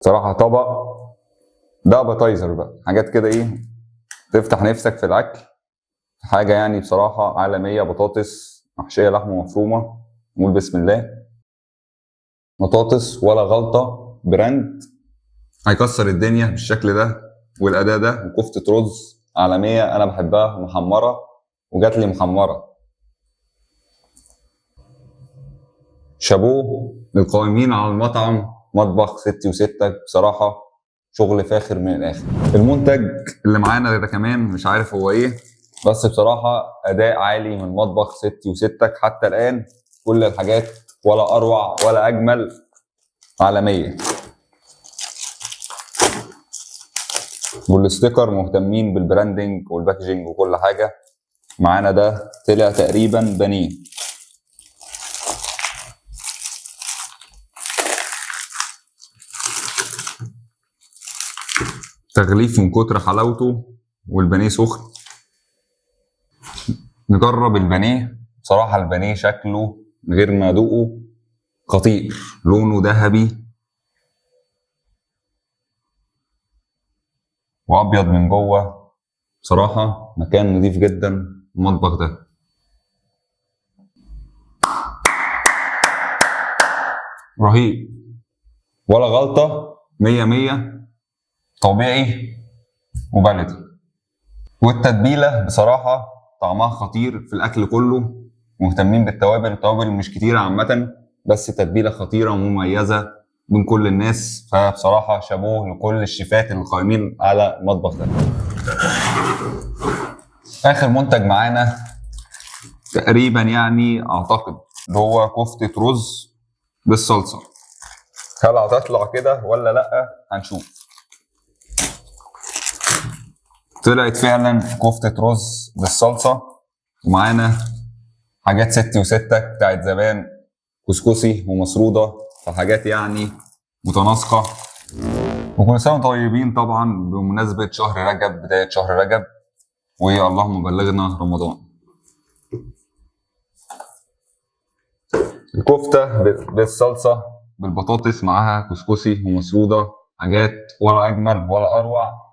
بصراحة طبق ده ابيتايزر بقى، حاجات كده ايه تفتح نفسك في الاكل. حاجة يعني بصراحة عالمية، بطاطس محشية لحمة مفرومة. نقول بسم الله. بطاطس ولا غلطة، براند هيكسر الدنيا بالشكل ده والأداء ده. وكفتة رز عالمية أنا بحبها محمرة، وجات لي محمرة. شابوه للقائمين على المطعم مطبخ ستي وستك، بصراحة شغل فاخر من الآخر. المنتج اللي معانا ده كمان مش عارف هو إيه، بس بصراحة أداء عالي من مطبخ ستي وستك حتى الآن. كل الحاجات ولا أروع ولا أجمل، عالمية. والستيكر مهتمين بالبراندنج والباكجينج وكل حاجة. معانا ده طلع تقريبا بانيه. تغليف من كتر حلاوته، والبانيه سخن. نجرب البانيه. بصراحة البانيه شكله من غير ما ادوقه خطير، لونه ذهبي وابيض من جوه. بصراحة مكان نضيف جدا المطبخ ده. رهيب ولا غلطة، 100 طبيعي وبلدي. والتتبيلة بصراحة طعمها خطير في الأكل كله. مهتمين بالتوابل، التوابل مش كتيرة عامة، بس تتبيلة خطيرة ومميزة من كل الناس. فبصراحة شابوه لكل الشيفات اللي قائمين على المطبخ ده. آخر منتج معانا تقريبا يعني أعتقد اللي هو كفتة رز بالصلصة. هل هتطلع كده ولا لأ؟ هنشوف. طلعت فعلا كفتة رز بالصلصة. ومعانا حاجات ستي وستك بتاعت زمان، كسكسي ومسرودة، فحاجات يعني متناسقة. وكل سنة طيبين طبعا بمناسبة شهر رجب، بداية شهر رجب، واللهم بلغنا رمضان. الكفتة بالصلصة بالبطاطس، معاها كسكسي ومسرودة، حاجات ولا أجمل ولا أروع.